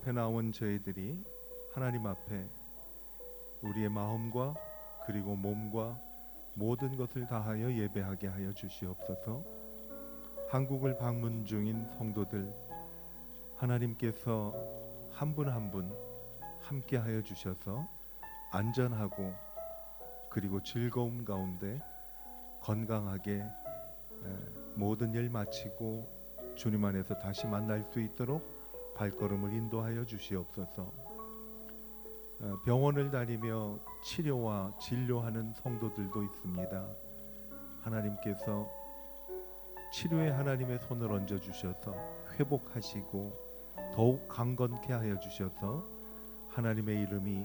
앞에 나온 저희들이 하나님 앞에 우리의 마음과 그리고 몸과 모든 것을 다하여 예배하게 하여 주시옵소서. 한국을 방문 중인 성도들, 하나님께서 한 분 한 분 함께 하여 주셔서 안전하고 그리고 즐거움 가운데 건강하게 모든 일 마치고 주님 안에서 다시 만날 수 있도록 발걸음을 인도하여 주시옵소서. 병원을 다니며 치료와 진료하는 성도들도 있습니다. 하나님께서 치료에 하나님의 손을 얹어 주셔서 회복하시고 더욱 강건케 하여 주셔서 하나님의 이름이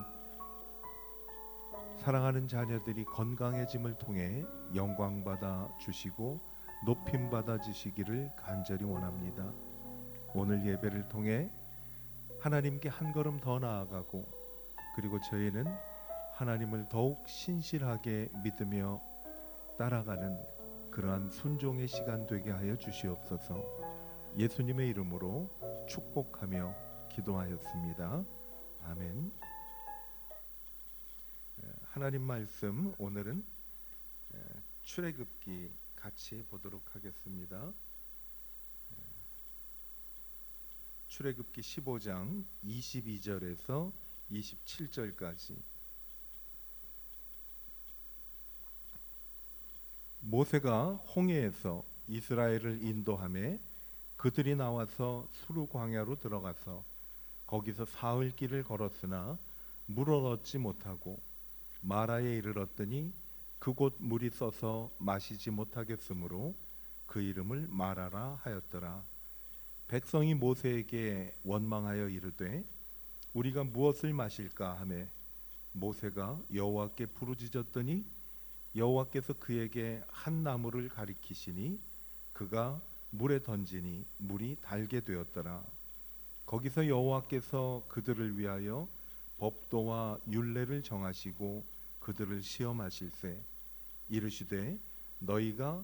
사랑하는 자녀들이 건강해짐을 통해 영광받아 주시고 높임받아 주시기를 간절히 원합니다. 오늘 예배를 통해 하나님께 한 걸음 더 나아가고 그리고 저희는 하나님을 더욱 신실하게 믿으며 따라가는 그러한 순종의 시간 되게 하여 주시옵소서. 예수님의 이름으로 축복하며 기도하였습니다. 아멘. 하나님 말씀 오늘은 출애굽기 같이 보도록 하겠습니다. 출애굽기 15장 22절에서 27절까지. 모세가 홍해에서 이스라엘을 인도하매 그들이 나와서 수르 광야로 들어가서 거기서 사흘 길을 걸었으나 물을 얻지 못하고 마라에 이르렀더니 그곳 물이 써서 마시지 못하겠으므로 그 이름을 마라라 하였더라. 백성이 모세에게 원망하여 이르되 우리가 무엇을 마실까 하매 모세가 여호와께 부르짖었더니 여호와께서 그에게 한 나무를 가리키시니 그가 물에 던지니 물이 달게 되었더라. 거기서 여호와께서 그들을 위하여 법도와 율례를 정하시고 그들을 시험하실세 이르시되 너희가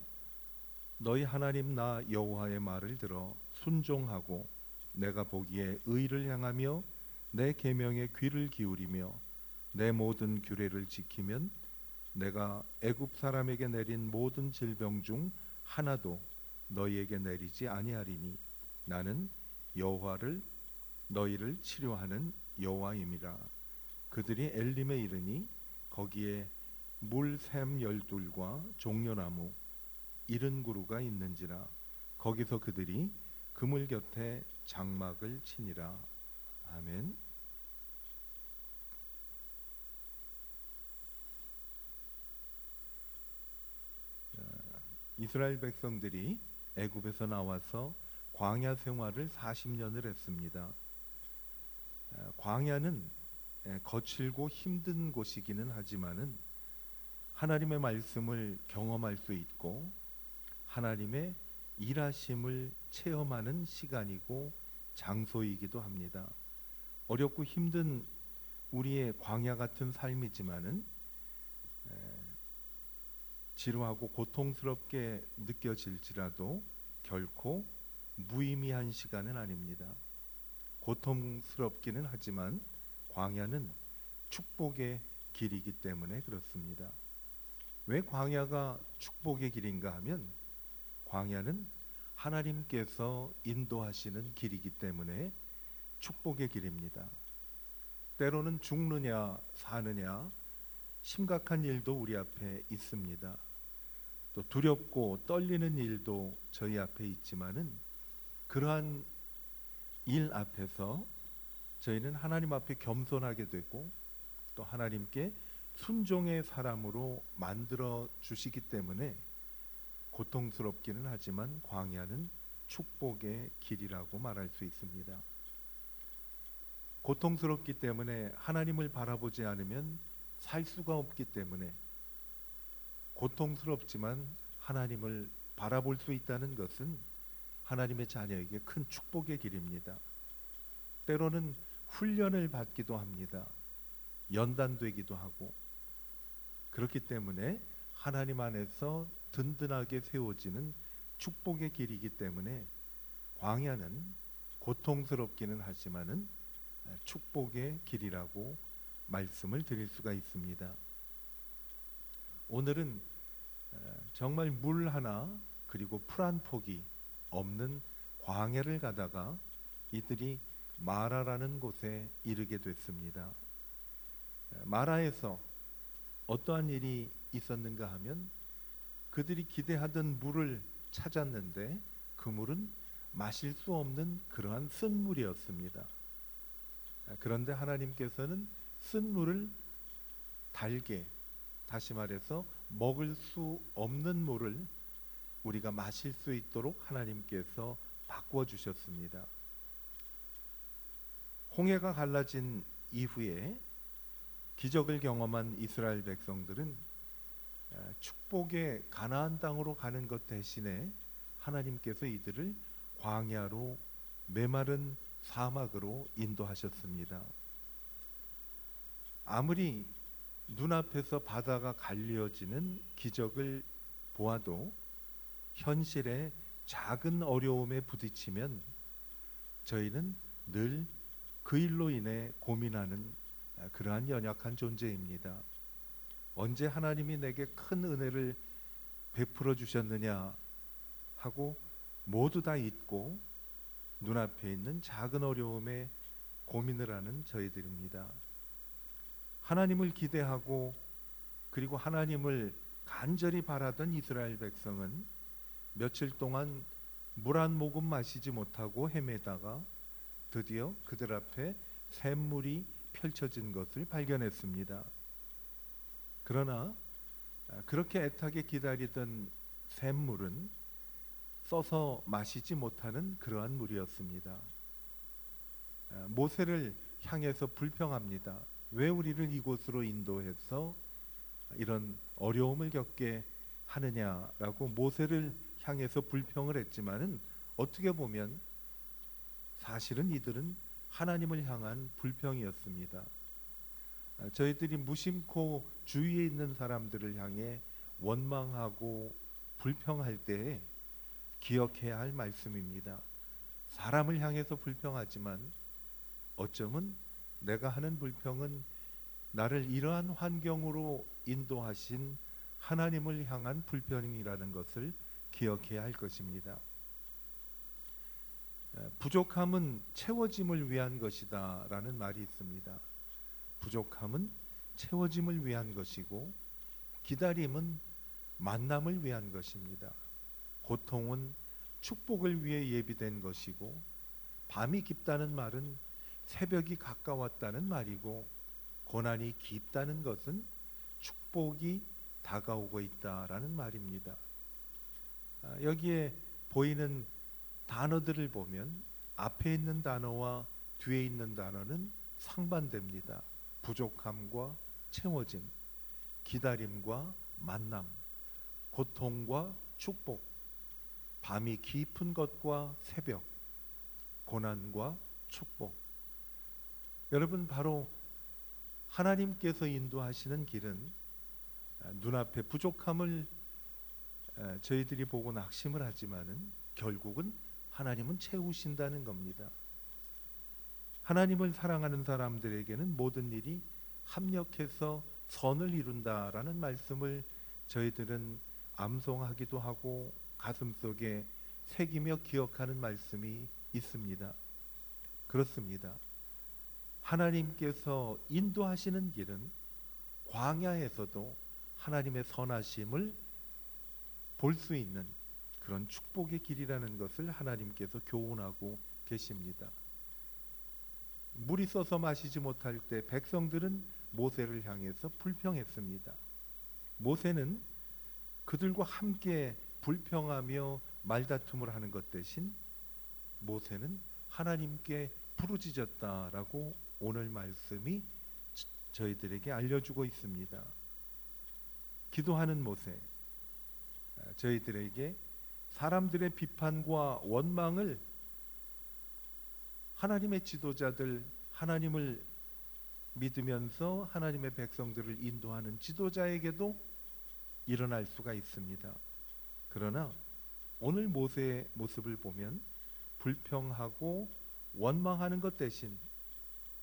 너희 하나님 나 여호와의 말을 들어 순종하고 내가 보기에 의를 향하며 내 계명에 귀를 기울이며 내 모든 규례를 지키면 내가 애굽 사람에게 내린 모든 질병 중 하나도 너희에게 내리지 아니하리니 나는 여호와를 너희를 치료하는 여호와임이라. 그들이 엘림에 이르니 거기에 물샘 12과 종려나무 70그루가 있는지라. 거기서 그들이 그물 곁에 장막을 치니라. 아멘. 이스라엘 백성들이 애굽에서 나와서 광야 생활을 40년을 했습니다. 광야는 거칠고 힘든 곳이기는 하지만은 하나님의 말씀을 경험할 수 있고 하나님의 일하심을 체험하는 시간이고 장소이기도 합니다. 어렵고 힘든 우리의 광야 같은 삶이지만은 지루하고 고통스럽게 느껴질지라도 결코 무의미한 시간은 아닙니다. 고통스럽기는 하지만 광야는 축복의 길이기 때문에 그렇습니다. 왜 광야가 축복의 길인가 하면 광야는 하나님께서 인도하시는 길이기 때문에 축복의 길입니다. 때로는 죽느냐 사느냐 심각한 일도 우리 앞에 있습니다. 또 두렵고 떨리는 일도 저희 앞에 있지만은 그러한 일 앞에서 저희는 하나님 앞에 겸손하게 되고 또 하나님께 순종의 사람으로 만들어 주시기 때문에 고통스럽기는 하지만 광야는 축복의 길이라고 말할 수 있습니다. 고통스럽기 때문에 하나님을 바라보지 않으면 살 수가 없기 때문에 고통스럽지만 하나님을 바라볼 수 있다는 것은 하나님의 자녀에게 큰 축복의 길입니다. 때로는 훈련을 받기도 합니다. 연단되기도 하고 그렇기 때문에 하나님 안에서 든든하게 세워지는 축복의 길이기 때문에 광야는 고통스럽기는 하지만은 축복의 길이라고 말씀을 드릴 수가 있습니다. 오늘은 정말 물 하나 그리고 풀 한 폭이 없는 광야를 가다가 이들이 마라라는 곳에 이르게 됐습니다. 마라에서 어떠한 일이 있었는가 하면 그들이 기대하던 물을 찾았는데 그 물은 마실 수 없는 그러한 쓴물이었습니다. 그런데 하나님께서는 쓴물을 달게, 다시 말해서 먹을 수 없는 물을 우리가 마실 수 있도록 하나님께서 바꿔주셨습니다. 홍해가 갈라진 이후에 기적을 경험한 이스라엘 백성들은 축복의 가나안 땅으로 가는 것 대신에 하나님께서 이들을 광야로, 메마른 사막으로 인도하셨습니다. 아무리 눈앞에서 바다가 갈려지는 기적을 보아도 현실의 작은 어려움에 부딪히면 저희는 늘 그 일로 인해 고민하는 그러한 연약한 존재입니다. 언제 하나님이 내게 큰 은혜를 베풀어 주셨느냐 하고 모두 다 잊고 눈앞에 있는 작은 어려움에 고민을 하는 저희들입니다. 하나님을 기대하고 그리고 하나님을 간절히 바라던 이스라엘 백성은 며칠 동안 물 한 모금 마시지 못하고 헤매다가 드디어 그들 앞에 샘물이 펼쳐진 것을 발견했습니다. 그러나 그렇게 애타게 기다리던 샘물은 써서 마시지 못하는 그러한 물이었습니다. 모세를 향해서 불평합니다. 왜 우리를 이곳으로 인도해서 이런 어려움을 겪게 하느냐라고 모세를 향해서 불평을 했지만은 어떻게 보면 사실은 이들은 하나님을 향한 불평이었습니다. 저희들이 무심코 주위에 있는 사람들을 향해 원망하고 불평할 때에 기억해야 할 말씀입니다. 사람을 향해서 불평하지만 어쩌면 내가 하는 불평은 나를 이러한 환경으로 인도하신 하나님을 향한 불평이라는 것을 기억해야 할 것입니다. 부족함은 채워짐을 위한 것이다 라는 말이 있습니다. 부족함은 채워짐을 위한 것이고 기다림은 만남을 위한 것입니다. 고통은 축복을 위해 예비된 것이고 밤이 깊다는 말은 새벽이 가까웠다는 말이고 고난이 깊다는 것은 축복이 다가오고 있다라는 말입니다. 여기에 보이는 단어들을 보면 앞에 있는 단어와 뒤에 있는 단어는 상반됩니다. 부족함과 채워짐, 기다림과 만남, 고통과 축복, 밤이 깊은 것과 새벽, 고난과 축복. 여러분, 바로 하나님께서 인도하시는 길은 눈앞에 부족함을 저희들이 보고 낙심을 하지만은 결국은 하나님은 채우신다는 겁니다. 하나님을 사랑하는 사람들에게는 모든 일이 합력해서 선을 이룬다라는 말씀을 저희들은 암송하기도 하고 가슴속에 새기며 기억하는 말씀이 있습니다. 그렇습니다. 하나님께서 인도하시는 길은 광야에서도 하나님의 선하심을 볼 수 있는 그런 축복의 길이라는 것을 하나님께서 교훈하고 계십니다. 물이 써서 마시지 못할 때 백성들은 모세를 향해서 불평했습니다. 모세는 그들과 함께 불평하며 말다툼을 하는 것 대신 모세는 하나님께 부르짖었다라고 오늘 말씀이 저희들에게 알려주고 있습니다. 기도하는 모세, 저희들에게 사람들의 비판과 원망을 하나님의 지도자들, 하나님을 믿으면서 하나님의 백성들을 인도하는 지도자에게도 일어날 수가 있습니다. 그러나 오늘 모세의 모습을 보면 불평하고 원망하는 것 대신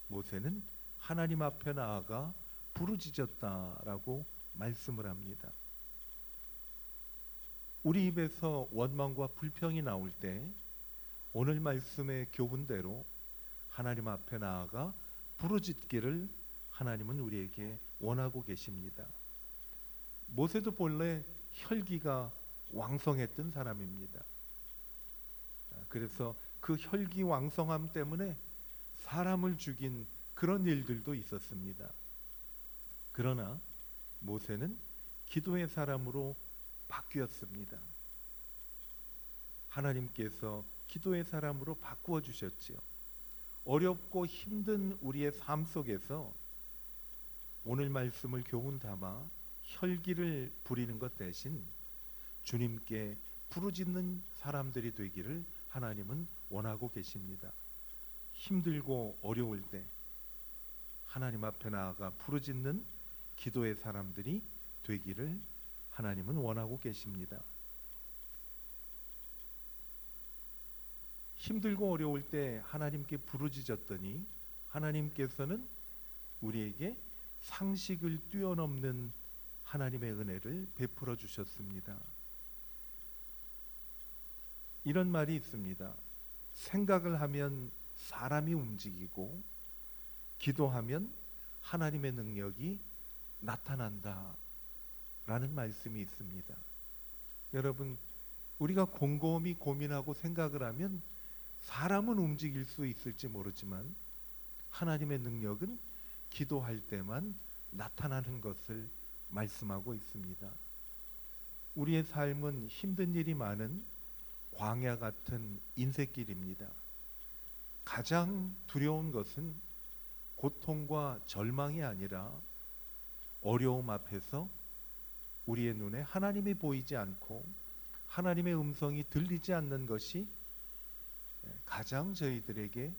모세는 하나님 앞에 나아가 부르짖었다라고 말씀을 합니다. 우리 입에서 원망과 불평이 나올 때 오늘 말씀의 교훈대로 하나님 앞에 나아가 부르짖기를 하나님은 우리에게 원하고 계십니다. 모세도 본래 혈기가 왕성했던 사람입니다. 그래서 그 혈기왕성함 때문에 사람을 죽인 그런 일들도 있었습니다. 그러나 모세는 기도의 사람으로 바뀌었습니다. 하나님께서 기도의 사람으로 바꾸어 주셨지요. 어렵고 힘든 우리의 삶 속에서 오늘 말씀을 교훈 삼아 혈기를 부리는 것 대신 주님께 부르짖는 사람들이 되기를 하나님은 원하고 계십니다. 힘들고 어려울 때 하나님 앞에 나아가 부르짖는 기도의 사람들이 되기를 하나님은 원하고 계십니다. 힘들고 어려울 때 하나님께 부르짖었더니 하나님께서는 우리에게 상식을 뛰어넘는 하나님의 은혜를 베풀어 주셨습니다. 이런 말이 있습니다. 생각을 하면 사람이 움직이고 기도하면 하나님의 능력이 나타난다 라는 말씀이 있습니다. 여러분, 우리가 곰곰이 고민하고 생각을 하면 사람은 움직일 수 있을지 모르지만 하나님의 능력은 기도할 때만 나타나는 것을 말씀하고 있습니다. 우리의 삶은 힘든 일이 많은 광야 같은 인생길입니다. 가장 두려운 것은 고통과 절망이 아니라 어려움 앞에서 우리의 눈에 하나님이 보이지 않고 하나님의 음성이 들리지 않는 것이 가장 저희들에게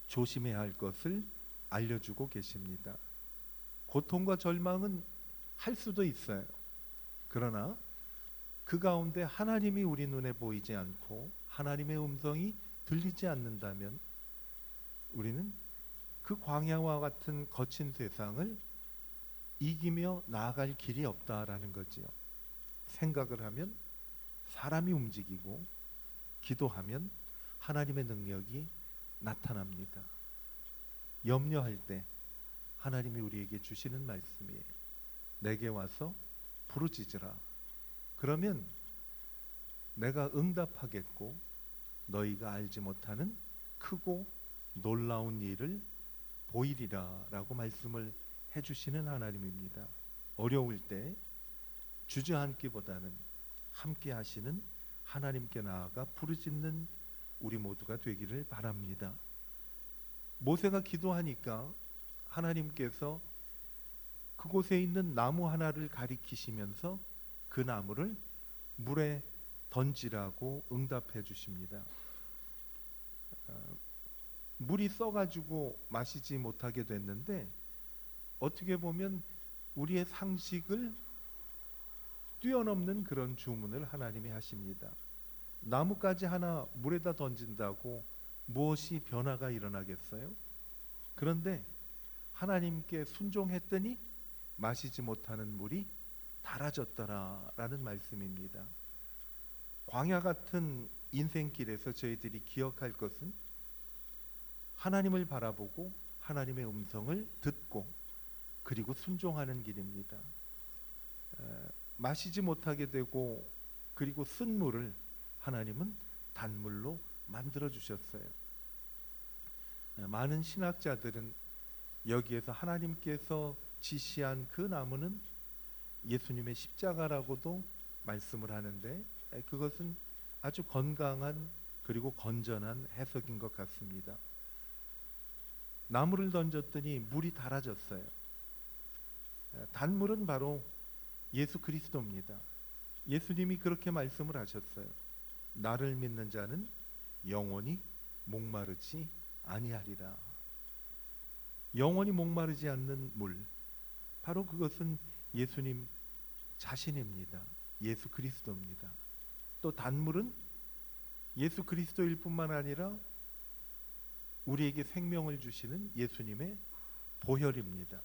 조심해야 할 것을 알려주고 계십니다. 고통과 절망은 할 수도 있어요. 그러나 그 가운데 하나님이 우리 눈에 보이지 않고 하나님의 음성이 들리지 않는다면 우리는 그 광야와 같은 거친 세상을 이기며 나아갈 길이 없다라는 거지요. 생각을 하면 사람이 움직이고 기도하면 하나님의 능력이 나타납니다. 염려할 때 하나님이 우리에게 주시는 말씀이에요. 내게 와서 부르짖으라. 그러면 내가 응답하겠고 너희가 알지 못하는 크고 놀라운 일을 보이리라 라고 말씀을 해주시는 하나님입니다. 어려울 때 주저앉기보다는 함께 하시는 하나님께 나아가 부르짖는 우리 모두가 되기를 바랍니다. 모세가 기도하니까 하나님께서 그곳에 있는 나무 하나를 가리키시면서 그 나무를 물에 던지라고 응답해 주십니다. 물이 써가지고 마시지 못하게 됐는데 어떻게 보면 우리의 상식을 뛰어넘는 그런 주문을 하나님이 하십니다. 나뭇가지 하나 물에다 던진다고 무엇이 변화가 일어나겠어요? 그런데 하나님께 순종했더니 마시지 못하는 물이 달아졌더라라는 말씀입니다. 광야 같은 인생길에서 저희들이 기억할 것은 하나님을 바라보고 하나님의 음성을 듣고 그리고 순종하는 길입니다. 마시지 못하게 되고 그리고 쓴 물을 하나님은 단물로 만들어 주셨어요. 많은 신학자들은 여기에서 하나님께서 지시한 그 나무는 예수님의 십자가라고도 말씀을 하는데 그것은 아주 건강한 그리고 건전한 해석인 것 같습니다. 나무를 던졌더니 물이 달아졌어요. 단물은 바로 예수 그리스도입니다. 예수님이 그렇게 말씀을 하셨어요. 나를 믿는 자는 영원히 목마르지 아니하리라. 영원히 목마르지 않는 물, 바로 그것은 예수님 자신입니다. 예수 그리스도입니다. 또 단물은 예수 그리스도일 뿐만 아니라 우리에게 생명을 주시는 예수님의 보혈입니다.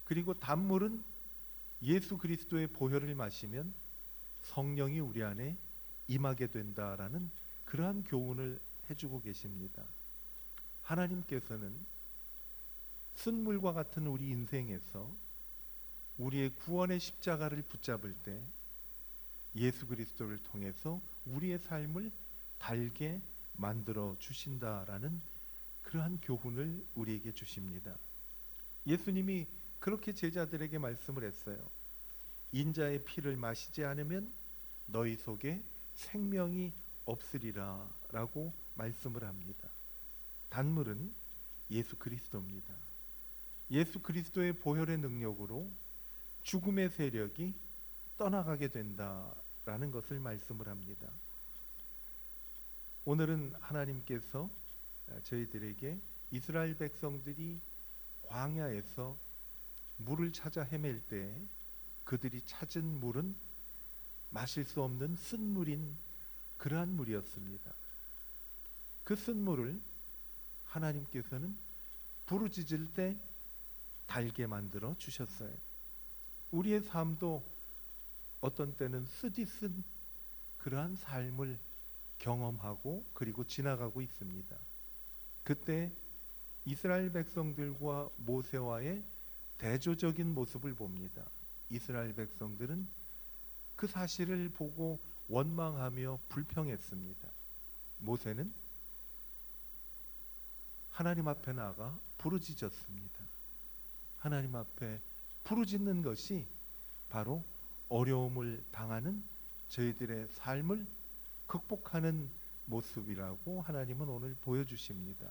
그리고 단물은 예수 그리스도의 보혈을 마시면 성령이 우리 안에 임하게 된다라는 그러한 교훈을 해주고 계십니다. 하나님께서는 쓴물과 같은 우리 인생에서 우리의 구원의 십자가를 붙잡을 때 예수 그리스도를 통해서 우리의 삶을 달게 만들어 주신다라는 그러한 교훈을 우리에게 주십니다. 예수님이 그렇게 제자들에게 말씀을 했어요. 인자의 피를 마시지 않으면 너희 속에 생명이 없으리라 라고 말씀을 합니다. 단물은 예수 그리스도입니다. 예수 그리스도의 보혈의 능력으로 죽음의 세력이 떠나가게 된다라는 것을 말씀을 합니다. 오늘은 하나님께서 저희들에게 이스라엘 백성들이 광야에서 물을 찾아 헤맬 때 그들이 찾은 물은 마실 수 없는 쓴물인 그러한 물이었습니다. 그 쓴물을 하나님께서는 부르짖을 때 달게 만들어 주셨어요. 우리의 삶도 어떤 때는 쓰디쓴 그러한 삶을 경험하고 그리고 지나가고 있습니다. 그때 이스라엘 백성들과 모세와의 대조적인 모습을 봅니다. 이스라엘 백성들은 그 사실을 보고 원망하며 불평했습니다. 모세는 하나님 앞에 나가 부르짖었습니다. 하나님 앞에 부르짖는 것이 바로 어려움을 당하는 저희들의 삶을 극복하는 모습이라고 하나님은 오늘 보여주십니다.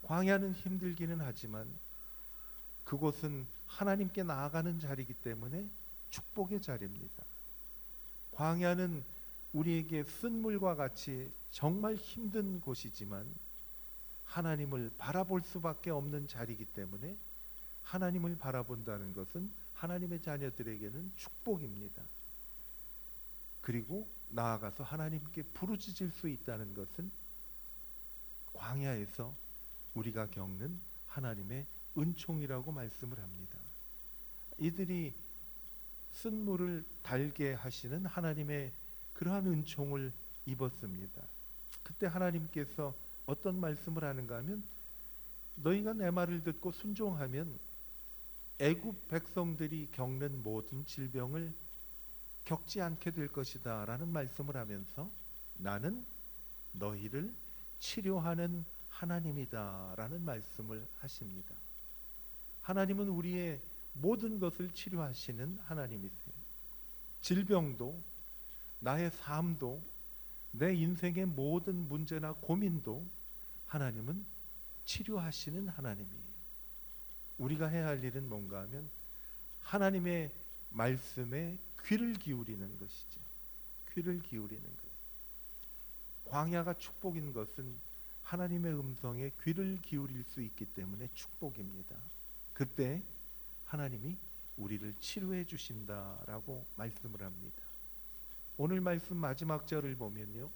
광야는 힘들기는 하지만 그곳은 하나님께 나아가는 자리이기 때문에 축복의 자리입니다. 광야는 우리에게 쓴물과 같이 정말 힘든 곳이지만 하나님을 바라볼 수밖에 없는 자리이기 때문에 하나님을 바라본다는 것은 하나님의 자녀들에게는 축복입니다. 그리고 나아가서 하나님께 부르짖을 수 있다는 것은 광야에서 우리가 겪는 하나님의 은총이라고 말씀을 합니다. 이들이 쓴물을 달게 하시는 하나님의 그러한 은총을 입었습니다. 그때 하나님께서 어떤 말씀을 하는가 하면 너희가 내 말을 듣고 순종하면 애굽 백성들이 겪는 모든 질병을 겪지 않게 될 것이다 라는 말씀을 하면서 나는 너희를 치료하는 하나님이다 라는 말씀을 하십니다. 하나님은 우리의 모든 것을 치료하시는 하나님이세요. 질병도 나의 삶도 내 인생의 모든 문제나 고민도 하나님은 치료하시는 하나님이에요. 우리가 해야 할 일은 뭔가 하면 하나님의 말씀에 귀를 기울이는 것이죠. 귀를 기울이는 것. 광야가 축복인 것은 하나님의 음성에 귀를 기울일 수 있기 때문에 축복입니다. 그때 하나님이 우리를 치료해 주신다라고 말씀을 합니다. 오늘 말씀 마지막 절을 보면요,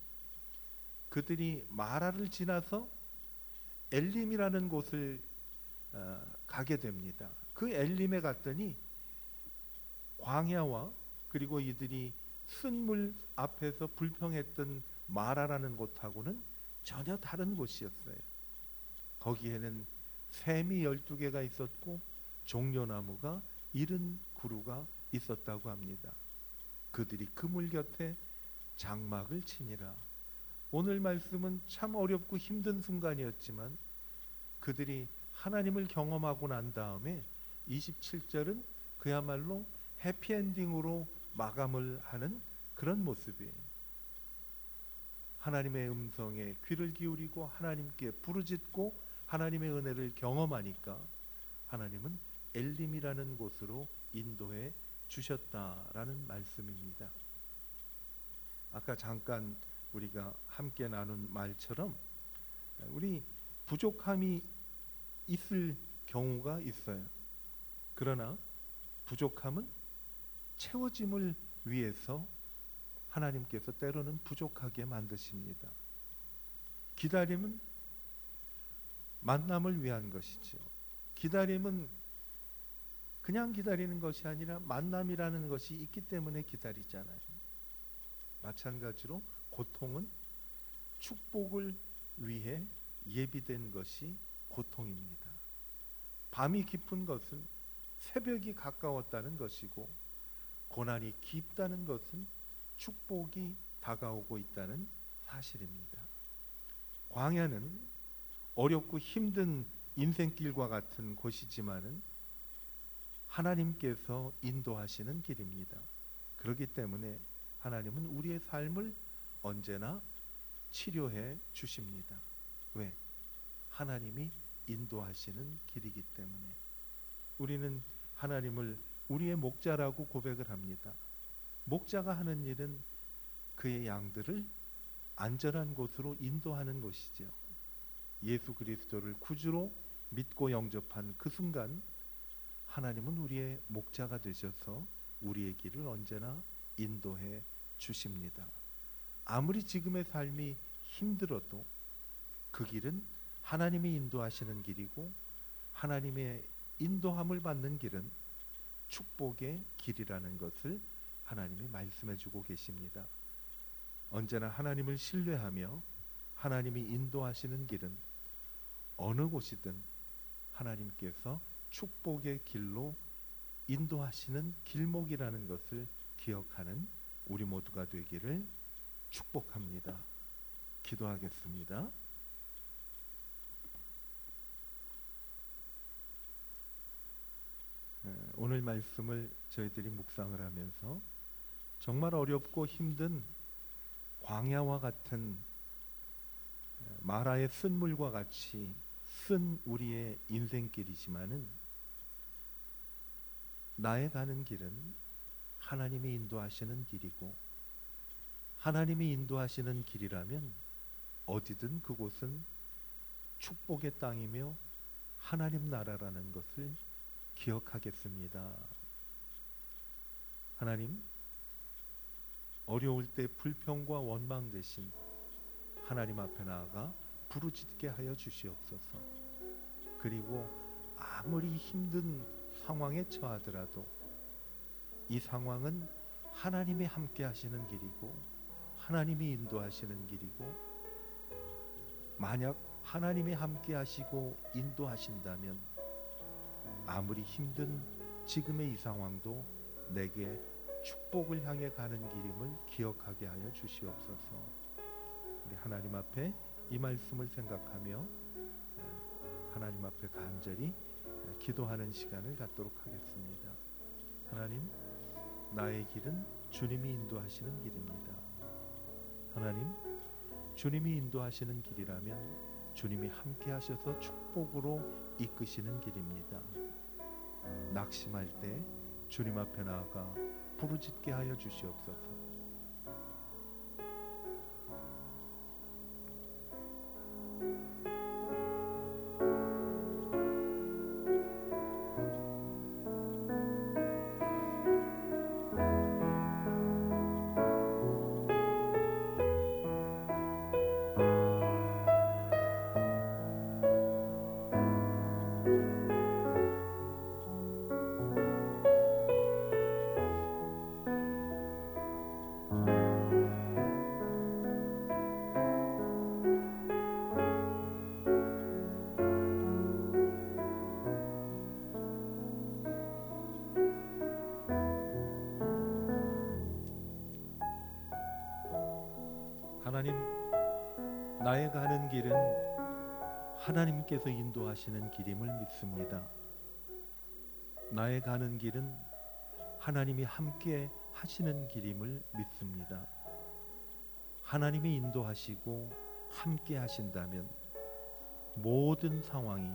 그들이 마라를 지나서 엘림이라는 곳을 가게 됩니다. 그 엘림에 갔더니 광야와 그리고 이들이 쓴물 앞에서 불평했던 마라라는 곳하고는 전혀 다른 곳이었어요. 거기에는 샘이 12개가 있었고 종려나무가 70그루가 있었다고 합니다. 그들이 그물 곁에 장막을 치니라. 오늘 말씀은 참 어렵고 힘든 순간이었지만 그들이 하나님을 경험하고 난 다음에 27절은 그야말로 해피엔딩으로 마감을 하는 그런 모습이에요. 하나님의 음성에 귀를 기울이고 하나님께 부르짖고 하나님의 은혜를 경험하니까 하나님은 엘림이라는 곳으로 인도해 주셨다라는 말씀입니다. 아까 잠깐 우리가 함께 나눈 말처럼 우리 부족함이 있을 경우가 있어요. 그러나 부족함은 채워짐을 위해서 하나님께서 때로는 부족하게 만드십니다. 기다림은 만남을 위한 것이죠. 기다림은 그냥 기다리는 것이 아니라 만남이라는 것이 있기 때문에 기다리잖아요. 마찬가지로 고통은 축복을 위해 예비된 것이 고통입니다. 밤이 깊은 것은 새벽이 가까웠다는 것이고, 고난이 깊다는 것은 축복이 다가오고 있다는 사실입니다. 광야는 어렵고 힘든 인생길과 같은 곳이지만은 하나님께서 인도하시는 길입니다. 그렇기 때문에 하나님은 우리의 삶을 언제나 치료해 주십니다. 왜? 하나님이 인도하시는 길이기 때문에. 우리는 하나님을 우리의 목자라고 고백을 합니다. 목자가 하는 일은 그의 양들을 안전한 곳으로 인도하는 것이죠. 예수 그리스도를 구주로 믿고 영접한 그 순간 하나님은 우리의 목자가 되셔서 우리의 길을 언제나 인도해 주십니다. 아무리 지금의 삶이 힘들어도 그 길은 하나님이 인도하시는 길이고, 하나님의 인도함을 받는 길은 축복의 길이라는 것을 하나님이 말씀해 주고 계십니다. 언제나 하나님을 신뢰하며 하나님이 인도하시는 길은 어느 곳이든 하나님께서 축복의 길로 인도하시는 길목이라는 것을 기억하는 우리 모두가 되기를 축복합니다. 기도하겠습니다. 오늘 말씀을 저희들이 묵상을 하면서 정말 어렵고 힘든 광야와 같은 마라의 쓴물과 같이 쓴 우리의 인생길이지만은 나의 가는 길은 하나님이 인도하시는 길이고, 하나님이 인도하시는 길이라면 어디든 그곳은 축복의 땅이며 하나님 나라라는 것을 기억하겠습니다. 하나님, 어려울 때 불평과 원망 대신 하나님 앞에 나아가 부르짖게 하여 주시옵소서. 그리고 아무리 힘든 상황에 처하더라도 이 상황은 하나님이 함께 하시는 길이고 하나님이 인도하시는 길이고, 만약 하나님이 함께 하시고 인도하신다면 아무리 힘든 지금의 이 상황도 내게 축복을 향해 가는 길임을 기억하게 하여 주시옵소서. 우리 하나님 앞에 이 말씀을 생각하며 하나님 앞에 간절히 기도하는 시간을 갖도록 하겠습니다. 하나님, 나의 길은 주님이 인도하시는 길입니다. 하나님, 주님이 인도하시는 길이라면 주님이 함께 하셔서 축복으로 이끄시는 길입니다. 낙심할 때 주님 앞에 나아가 부르짖게 하여 주시옵소서. 하나님, 나의 가는 길은 하나님께서 인도하시는 길임을 믿습니다. 나의 가는 길은 하나님이 함께 하시는 길임을 믿습니다. 하나님이 인도하시고 함께 하신다면 모든 상황이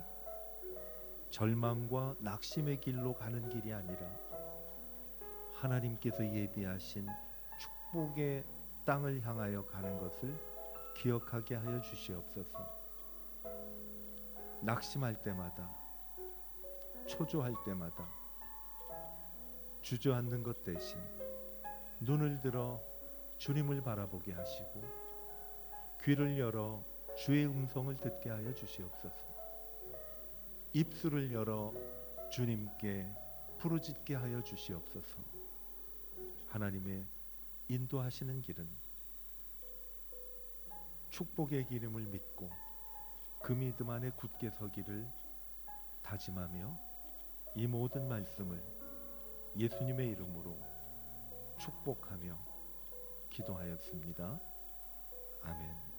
절망과 낙심의 길로 가는 길이 아니라 하나님께서 예비하신 축복의 땅을 향하여 가는 것을 기억하게 하여 주시옵소서. 낙심할 때마다, 초조할 때마다 주저앉는 것 대신 눈을 들어 주님을 바라보게 하시고 귀를 열어 주의 음성을 듣게 하여 주시옵소서. 입술을 열어 주님께 부르짖게 하여 주시옵소서. 하나님의 인도하시는 길은 축복의 기름을 믿고 그 믿음 안에 굳게 서기를 다짐하며 이 모든 말씀을 예수님의 이름으로 축복하며 기도하였습니다. 아멘.